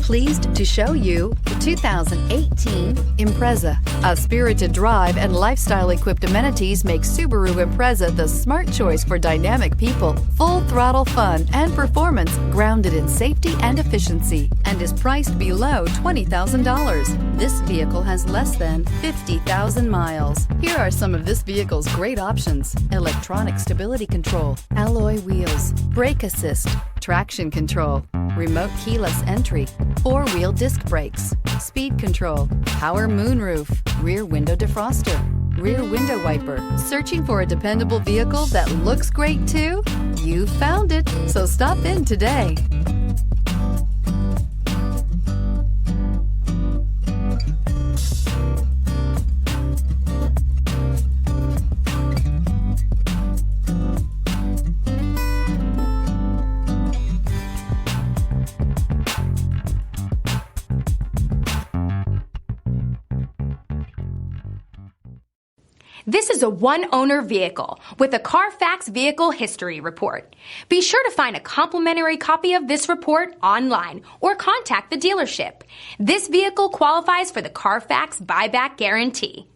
pleased to show you the 2018 Impreza. A spirited drive and lifestyle-equipped amenities make Subaru Impreza the smart choice for dynamic people. Full throttle fun and performance grounded in safety and efficiency, and is priced below $20,000. This vehicle has less than 50,000 miles. Here are some of this vehicle's great options: electronic stability control, alloy wheels, brake assist, traction control, remote keyless entry, four-wheel disc brakes, speed control, power moonroof, rear window defroster, rear window wiper. Searching for a dependable vehicle that looks great too? You found it, so stop in today. This is a one-owner vehicle with a Carfax Vehicle History Report. Be sure to find a complimentary copy of this report online or contact the dealership. This vehicle qualifies for the Carfax Buyback Guarantee.